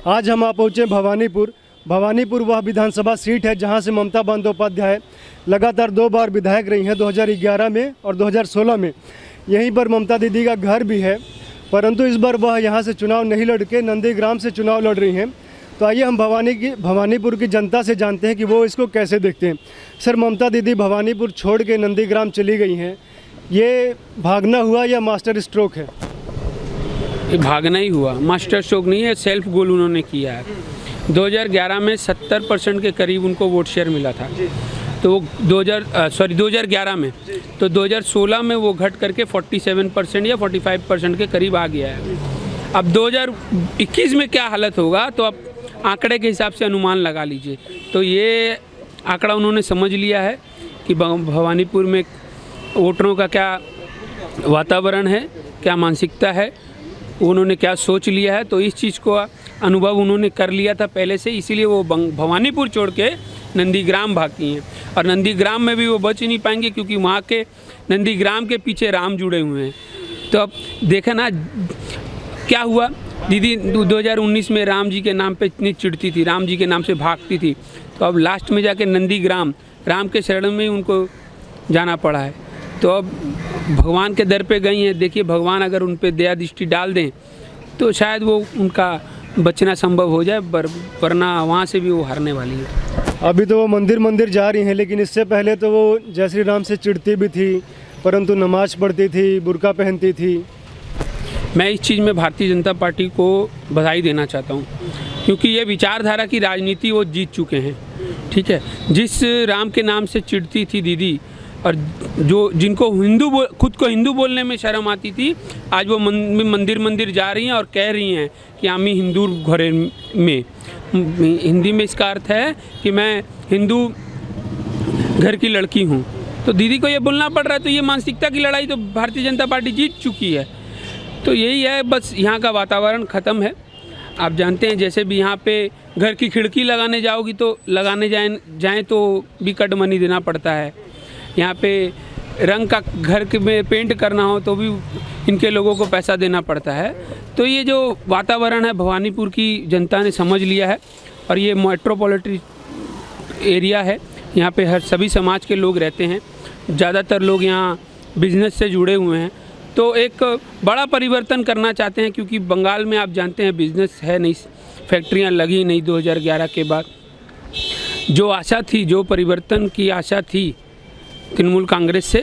आज हम आ पहुँचे भवानीपुर। भवानीपुर वह विधानसभा सीट है जहां से ममता बंदोपाध्याय लगातार 2 बार विधायक रही हैं, 2011 में और 2016 में। यहीं पर ममता दीदी का घर भी है, परंतु इस बार वह यहां से चुनाव नहीं लड़ के नंदीग्राम से चुनाव लड़ रही हैं। तो आइए हम भवानीपुर की जनता से जानते हैं कि वो इसको कैसे देखते हैं। सर, ममता दीदी भवानीपुर छोड़ के नंदीग्राम चली गई हैं, ये भागना हुआ या मास्टर स्ट्रोक है? ये भागना ही हुआ, मास्टर स्ट्रोक नहीं है, सेल्फ गोल उन्होंने किया है। 2011 में 70% के करीब उनको वोट शेयर मिला था, तो 2011 में, तो 2016 में वो घट करके 47% या 45% के करीब आ गया है। अब 2021 में क्या हालत होगा तो आप आंकड़े के हिसाब से अनुमान लगा लीजिए। तो ये आंकड़ा उन्होंने समझ लिया है कि भवानीपुर में वोटरों का क्या वातावरण है, क्या मानसिकता है, उन्होंने क्या सोच लिया है। तो इस चीज़ को अनुभव उन्होंने कर लिया था पहले से, इसीलिए वो भवानीपुर छोड़ के नंदीग्राम भागती हैं। और नंदीग्राम में भी वो बच नहीं पाएंगे क्योंकि वहाँ के नंदीग्राम के पीछे राम जुड़े हुए हैं। तो अब देखें ना क्या हुआ, दीदी 2019 में राम जी के नाम पे इतनी चिढ़ती थी, राम जी के नाम से भागती थी, तो अब लास्ट में जाके नंदीग्राम राम के शरण में ही उनको जाना पड़ा है। तो अब भगवान के दर पे गई हैं। देखिए, भगवान अगर उन पे दया दृष्टि डाल दें तो शायद वो उनका बचना संभव हो जाए, वरना वहाँ से भी वो हारने वाली है। अभी तो वो मंदिर जा रही हैं, लेकिन इससे पहले तो वो जय श्री राम से चिढ़ती भी थी, परंतु नमाज पढ़ती थी, बुर्का पहनती थी। मैं इस चीज़ में भारतीय जनता पार्टी को बधाई देना चाहता हूँ, क्योंकि ये विचारधारा की राजनीति वो जीत चुके हैं। ठीक है, जिस राम के नाम से चिढ़ती थी दीदी, और जिनको खुद को हिंदू बोलने में शर्म आती थी, आज वो मंदिर जा रही हैं और कह रही हैं कि आमी हिंदू घरे में। हिंदी में इसका अर्थ है कि मैं हिंदू घर की लड़की हूँ। तो दीदी को ये बोलना पड़ रहा है, तो ये मानसिकता की लड़ाई तो भारतीय जनता पार्टी जीत चुकी है। तो यही है, बस यहाँ का वातावरण ख़त्म है। आप जानते हैं, जैसे भी यहाँ पे घर की खिड़की लगाने जाओगी तो लगाने जाएँ तो भी कट मनी देना पड़ता है। यहाँ पे रंग का घर में पेंट करना हो तो भी इनके लोगों को पैसा देना पड़ता है। तो ये जो वातावरण है भवानीपुर की जनता ने समझ लिया है, और ये मेट्रोपॉलिटन एरिया है, यहाँ पे हर सभी समाज के लोग रहते हैं, ज़्यादातर लोग यहाँ बिजनेस से जुड़े हुए हैं। तो एक बड़ा परिवर्तन करना चाहते हैं, क्योंकि बंगाल में आप जानते हैं बिजनेस है नहीं, फैक्ट्रियाँ लगी नहीं 2011 के बाद। जो आशा थी, जो परिवर्तन की आशा थी तृणमूल कांग्रेस से,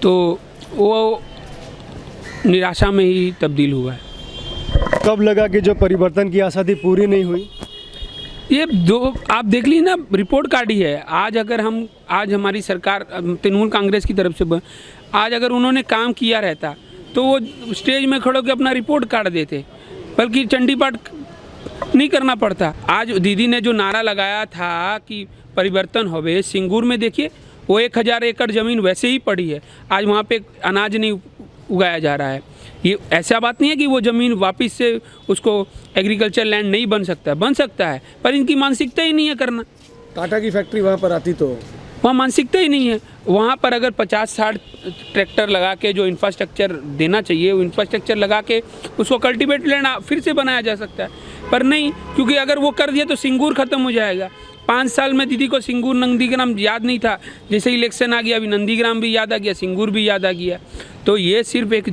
तो वो निराशा में ही तब्दील हुआ है। कब लगा कि जो परिवर्तन की आशा थी पूरी नहीं हुई? ये आप देख लीजिए ना, रिपोर्ट कार्ड ही है। आज हमारी सरकार तृणमूल कांग्रेस की तरफ से आज अगर उन्होंने काम किया रहता तो वो स्टेज में खड़े होकर अपना रिपोर्ट कार्ड देते, बल्कि चंडी पाठ नहीं करना पड़ता। आज दीदी ने जो नारा लगाया था कि परिवर्तन होवे, सिंगूर में देखिए वो 1000 एकड़ ज़मीन वैसे ही पड़ी है, आज वहाँ पे अनाज नहीं उगाया जा रहा है। ये ऐसा बात नहीं है कि वो ज़मीन वापस से उसको एग्रीकल्चर लैंड नहीं बन सकता है, पर इनकी मानसिकता ही नहीं है करना। टाटा की फैक्ट्री वहाँ पर आती तो वहाँ मानसिकता ही नहीं है। वहाँ पर अगर 50-60 ट्रैक्टर लगा के जो इंफ्रास्ट्रक्चर देना चाहिए, वो इंफ्रास्ट्रक्चर लगा के उसको कल्टीवेट लैंड फिर से बनाया जा सकता है, पर नहीं, क्योंकि अगर वो कर दिया तो सिंगूर ख़त्म हो जाएगा। 5 साल में दीदी को सिंगूर नंदीग्राम याद नहीं था, जैसे इलेक्शन आ गया अभी नंदीग्राम भी याद आ गया, सिंगूर भी याद आ गया। तो ये सिर्फ एक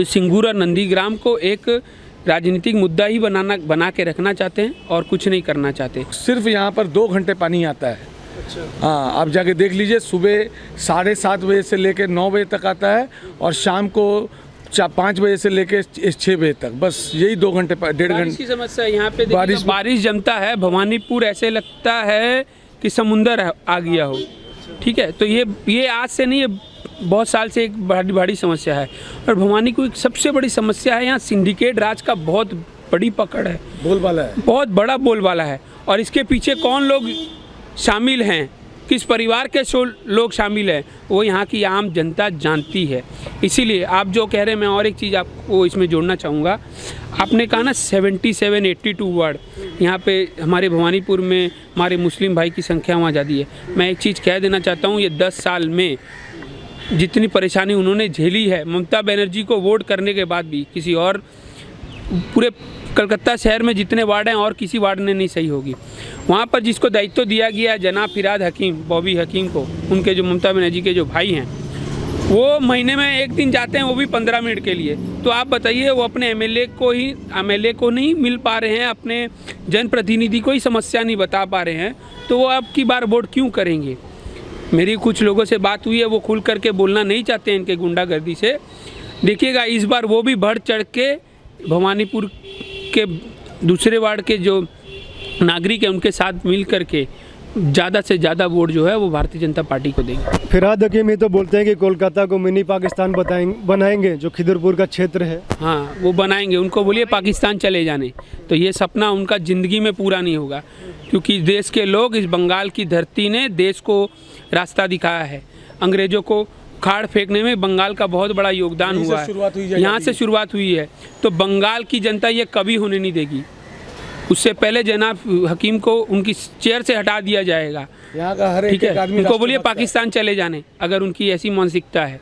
सिंगूर और नंदीग्राम को एक राजनीतिक मुद्दा ही बना के रखना चाहते हैं और कुछ नहीं करना चाहते। सिर्फ यहाँ पर 2 घंटे पानी आता है। हाँ, आप जाके देख लीजिए, सुबह 7:30 बजे से लेकर 9 बजे तक आता है, और शाम को 5 बजे से लेकर 6 बजे तक, बस यही 2 घंटे 1.5 घंटे की समस्या है। यहाँ पे बारिश जमता है, भवानीपुर ऐसे लगता है कि समुंदर आ गया हो। ठीक है, तो ये आज से नहीं, ये बहुत साल से एक बड़ी समस्या है। और भवानी को एक सबसे बड़ी समस्या है, यहाँ सिंडिकेट राज का बहुत बड़ी पकड़ है, बोलबाला है, बहुत बड़ा बोलबाला है। और इसके पीछे कौन लोग शामिल हैं, किस परिवार के लोग शामिल हैं, वो यहाँ की आम जनता जानती है। इसीलिए आप जो कह रहे हैं, मैं और एक चीज़ आपको इसमें जोड़ना चाहूँगा। आपने कहा ना 77-82 वार्ड, यहाँ पे हमारे भवानीपुर में हमारे मुस्लिम भाई की संख्या वहाँ ज़्यादा है। मैं एक चीज़ कह देना चाहता हूँ, ये 10 साल में जितनी परेशानी उन्होंने झेली है, ममता बनर्जी को वोट करने के बाद भी किसी और पूरे कलकत्ता शहर में जितने वार्ड हैं और किसी वार्ड ने नहीं सही होगी। वहाँ पर जिसको दायित्व दिया गया है जनाब फिराद हकीम, बॉबी हकीम को, उनके जो ममता बनर्जी के जो भाई हैं, वो महीने में एक दिन जाते हैं, वो भी 15 मिनट के लिए। तो आप बताइए, वो अपने एमएलए को नहीं मिल पा रहे हैं, अपने जनप्रतिनिधि को ही समस्या नहीं बता पा रहे हैं, तो वो अब की बार वोट क्यों करेंगे। मेरी कुछ लोगों से बात हुई है, वो खुल करके बोलना नहीं चाहते हैं इनके गुंडागर्दी से। देखिएगा इस बार वो भी बढ़ चढ़ के भवानीपुर के दूसरे वार्ड के जो नागरिक हैं उनके साथ मिल करके ज़्यादा से ज़्यादा वोट जो है वो भारतीय जनता पार्टी को देंगे। फिराद हकीम ये तो बोलते हैं कि कोलकाता को मिनी पाकिस्तान बनाएंगे, जो खिदरपुर का क्षेत्र है। हाँ, वो बनाएंगे। उनको बोलिए पाकिस्तान चले जाने, तो ये सपना उनका ज़िंदगी में पूरा नहीं होगा, क्योंकि देश के लोग, इस बंगाल की धरती ने देश को रास्ता दिखाया है। अंग्रेज़ों को खाड़ फेंकने में बंगाल का बहुत बड़ा योगदान हुआ है, यहाँ से शुरुआत हुई है। तो बंगाल की जनता ये कभी होने नहीं देगी। उससे पहले जनाब हकीम को उनकी चेयर से हटा दिया जाएगा। यहाँ का हर एक आदमी उनको बोलिए पाकिस्तान चले जाने, अगर उनकी ऐसी मानसिकता है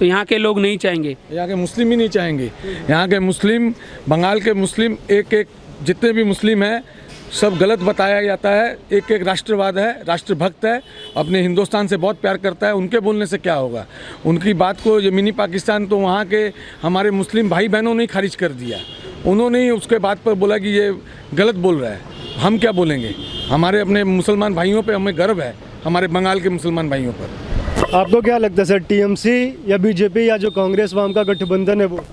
तो यहाँ के लोग नहीं चाहेंगे। यहाँ के मुस्लिम ही नहीं चाहेंगे। यहाँ के मुस्लिम, बंगाल के मुस्लिम, एक जितने भी मुस्लिम हैं सब गलत बताया जाता है। एक राष्ट्रवाद है, राष्ट्रभक्त है, अपने हिंदुस्तान से बहुत प्यार करता है। उनके बोलने से क्या होगा। उनकी बात को, ये मिनी पाकिस्तान, तो वहाँ के हमारे मुस्लिम भाई बहनों ने खरीज कर दिया। उन्होंने ही उसके बात पर बोला कि ये गलत बोल रहा है। हम क्या बोलेंगे। हमारे अपने मुसलमान भाइयों पे हमें गर्व है, हमारे बंगाल के मुसलमान भाइयों पर। आपको क्या लगता है सर, टीएमसी या बीजेपी या जो कांग्रेस वाम का गठबंधन है वो?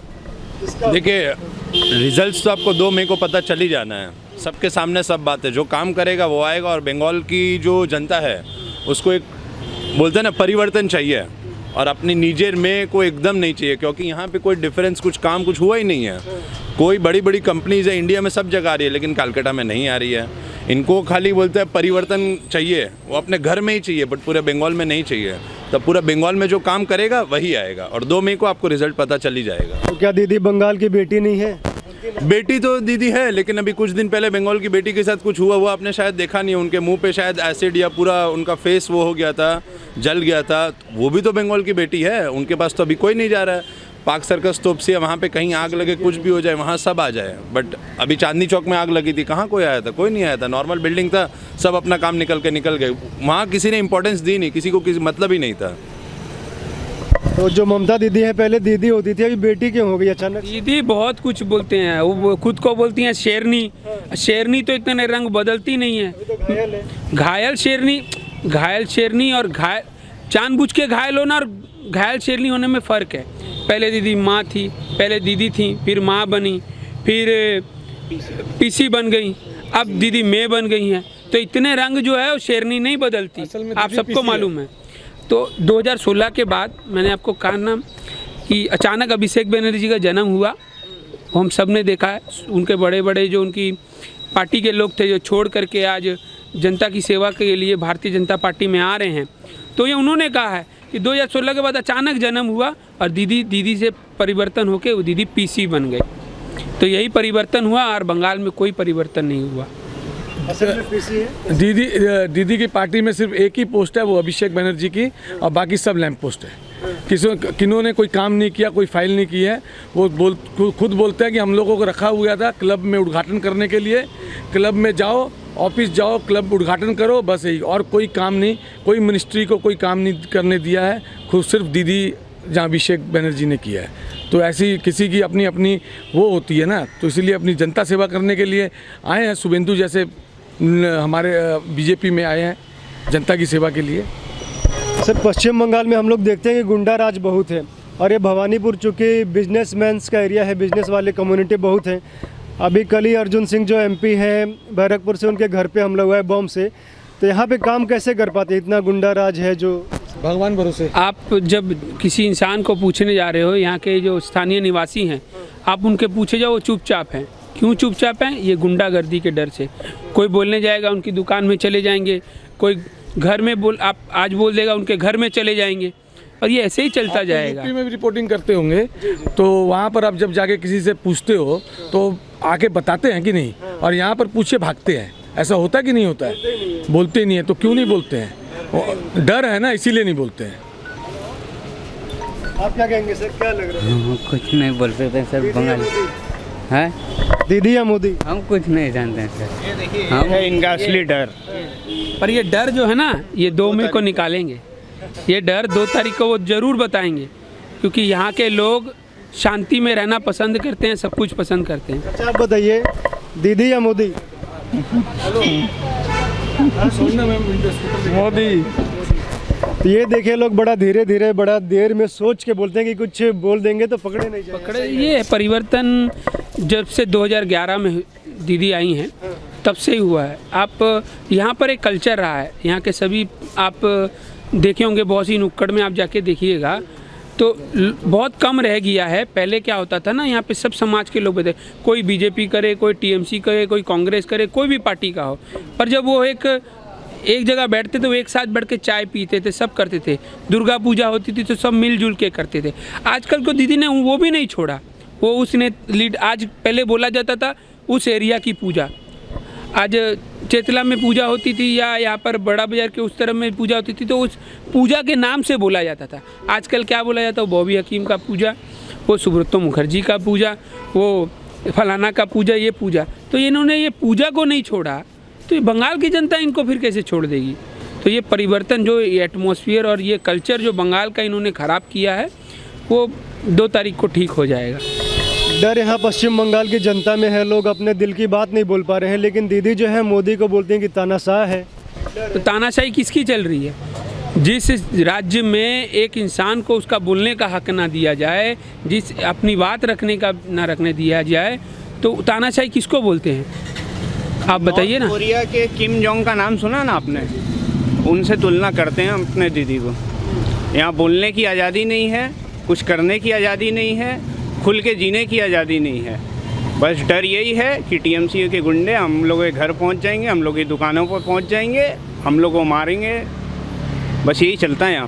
देखिए, रिजल्ट्स तो आपको 2 मई को पता चल ही जाना है। सबके सामने सब बात है। जो काम करेगा वो आएगा। और बंगाल की जो जनता है उसको एक बोलते हैं ना परिवर्तन चाहिए, और अपनी निजेर में को एकदम नहीं चाहिए, क्योंकि यहाँ पे कोई डिफरेंस, कुछ काम कुछ हुआ ही नहीं है। कोई बड़ी बड़ी कंपनीज है इंडिया में, सब जगह आ रही है, लेकिन कलकत्ता में नहीं आ रही है। इनको खाली बोलते हैं परिवर्तन चाहिए, वो अपने घर में ही चाहिए, बट पूरे बंगाल में नहीं चाहिए। तो पूरा बंगाल में जो काम करेगा वही आएगा, और 2 मई को आपको रिजल्ट पता चल ही जाएगा। तो क्या दीदी बंगाल की बेटी नहीं है? बेटी तो दीदी है, लेकिन अभी कुछ दिन पहले बंगाल की बेटी के साथ कुछ हुआ, वो आपने शायद देखा नहीं है। उनके मुंह पे शायद एसिड या पूरा उनका फेस वो हो गया था, जल गया था। वो भी तो बंगाल की बेटी है। उनके पास तो अभी कोई नहीं जा रहा है। पाक सर्कस तोप से वहाँ पे कहीं आग लगे, कुछ भी हो जाए, वहाँ सब आ जाए। बट अभी चांदनी चौक में आग लगी थी, कहाँ कोई आया था? कोई नहीं आया था। नॉर्मल बिल्डिंग था, सब अपना काम निकल गए। वहाँ किसी ने इंपॉर्टेंस दी नहीं, किसी को किसी मतलब ही नहीं था। तो जो ममता दीदी है, पहले दीदी होती थी, अभी बेटी क्यों हो गई अचानक? दीदी बहुत कुछ बोलते हैं, वो खुद को बोलती हैं शेरनी। शेरनी तो इतने रंग बदलती नहीं है। घायल शेरनी और जानबूझ के घायल होना और घायल शेरनी होने में फ़र्क है। पहले दीदी माँ थी, पहले दीदी थी, फिर माँ बनी, फिर पीसी बन गई, अब दीदी मैं बन गई हैं। तो इतने रंग जो है वो शेरनी नहीं बदलती, आप सबको मालूम है। तो 2016 के बाद मैंने आपको कहा ना कि अचानक अभिषेक बनर्जी का जन्म हुआ। वो हम सब ने देखा है। उनके बड़े बड़े जो उनकी पार्टी के लोग थे, जो छोड़ करके आज जनता की सेवा के लिए भारतीय जनता पार्टी में आ रहे हैं, तो ये उन्होंने कहा है कि 2016 के बाद अचानक जन्म हुआ और दीदी से परिवर्तन होकर वो दीदी पीसी बन गई। तो यही परिवर्तन हुआ, और बंगाल में कोई परिवर्तन नहीं हुआ। दीदी की पार्टी में सिर्फ एक ही पोस्ट है, वो अभिषेक बनर्जी की, और बाकी सब लैंप पोस्ट है। किन्हों ने कोई काम नहीं किया, कोई फाइल नहीं की है। वो खुद बोलते हैं कि हम लोगों को रखा हुआ था क्लब में उद्घाटन करने के लिए। क्लब में जाओ, ऑफिस जाओ, क्लब उद्घाटन करो, बस यही, और कोई काम नहीं। कोई मिनिस्ट्री को कोई काम नहीं करने दिया है, खुद सिर्फ दीदी जहाँ अभिषेक बनर्जी ने किया है। तो ऐसी किसी की अपनी अपनी वो होती है ना, तो इसीलिए अपनी जनता सेवा करने के लिए आए हैं। शुभेंदु जैसे हमारे बीजेपी में आए हैं जनता की सेवा के लिए। सर, पश्चिम बंगाल में हम लोग देखते हैं कि गुंडा राज बहुत है, और ये भवानीपुर चूँकि बिजनेसमैन्स का एरिया है, बिजनेस वाले कम्युनिटी बहुत हैं। अभी कल ही अर्जुन सिंह जो एमपी हैं बैरकपुर से, उनके घर पे हमला हुआ है बम से। तो यहाँ पे काम कैसे कर पाते, इतना गुंडा राज है जो भगवान भरोसे। आप जब किसी इंसान को पूछने जा रहे हो, यहाँ के जो स्थानीय निवासी हैं, आप उनके पूछे जाओ, वो चुपचाप हैं। क्यों चुपचाप हैं? ये गुंडागर्दी के डर से। कोई बोलने जाएगा उनकी दुकान में चले जाएंगे, कोई घर में आप आज बोल देगा उनके घर में चले जाएंगे, और ये ऐसे ही चलता जाएगा। यूपी में भी रिपोर्टिंग करते होंगे, तो वहाँ पर आप जब जाके किसी से पूछते हो तो आके बताते हैं कि नहीं, और यहाँ पर पूछे भागते हैं। ऐसा होता है कि नहीं होता है? बोलते नहीं है। तो क्यों नहीं बोलते हैं? डर है ना, इसीलिए नहीं बोलते हैं। आप क्या कहेंगे सर, क्या लग रहा है? कुछ नहीं बोल सकते सर। है दीदी या मोदी? हम कुछ नहीं जानते हैं सर। हम है इनका असली डर। पर ये डर जो है ना, ये 2 मई को निकालेंगे। ये डर 2 तारीख को वो ज़रूर बताएंगे, क्योंकि यहाँ के लोग शांति में रहना पसंद करते हैं, सब कुछ पसंद करते हैं। अच्छा आप बताइए, दीदी या मोदी? मोदी। तो ये देखिए लोग बड़ा धीरे धीरे बड़ा देर में सोच के बोलते हैं कि कुछ बोल देंगे तो पकड़े नहीं जाएंगे। पकड़े, ये परिवर्तन जब से 2011 में दीदी आई हैं तब से ही हुआ है। आप यहाँ पर एक कल्चर रहा है, यहाँ के सभी आप देखे होंगे, बहुत सी नुक्कड़ में आप जाके देखिएगा तो बहुत कम रह गया है। पहले क्या होता था ना, यहाँ पे सब समाज के लोग बैठे, कोई बीजेपी करे, कोई टीएमसी करे, कोई कांग्रेस करे, कोई भी पार्टी का हो, पर जब वो एक जगह बैठते थे, वो एक साथ बैठ के चाय पीते थे, सब करते थे। दुर्गा पूजा होती थी तो सब मिलजुल के करते थे। आजकल को दीदी ने वो भी नहीं छोड़ा, वो उसने लीड। आज पहले बोला जाता था उस एरिया की पूजा, आज चेतला में पूजा होती थी या यहाँ पर बड़ा बाजार के उस तरफ में पूजा होती थी तो उस पूजा के नाम से बोला जाता था। आजकल क्या बोला जाता है, वो बॉबी हकीम का पूजा, वो सुब्रतो मुखर्जी का पूजा, वो फलाना का पूजा, ये पूजा। तो इन्होंने ये पूजा को नहीं छोड़ा तो ये बंगाल की जनता इनको फिर कैसे छोड़ देगी। तो ये परिवर्तन जो एटमॉस्फेयर और ये कल्चर जो बंगाल का इन्होंने ख़राब किया है वो 2 तारीख को ठीक हो जाएगा। डर यहाँ पश्चिम बंगाल की जनता में है, लोग अपने दिल की बात नहीं बोल पा रहे हैं, लेकिन दीदी जो है मोदी को बोलते हैं कि तानाशाह है। तो तानाशाही किसकी चल रही है? जिस राज्य में एक इंसान को उसका बोलने का हक ना दिया जाए, जिस अपनी बात रखने का ना रखने दिया जाए, तो तानाशाही किसको बोलते हैं आप बताइए ना। कोरिया के किम जोंग का नाम सुना ना आपने, उनसे तुलना करते हैं अपने दीदी को। यहाँ बोलने की आज़ादी नहीं है, कुछ करने की आज़ादी नहीं है, खुल के जीने की आज़ादी नहीं है। बस डर यही है कि टीएमसी के गुंडे हम लोगों के घर पहुँच जाएंगे, हम लोग की दुकानों पर पहुँच जाएंगे, हम लोग को मारेंगे, बस यही चलता है यहाँ।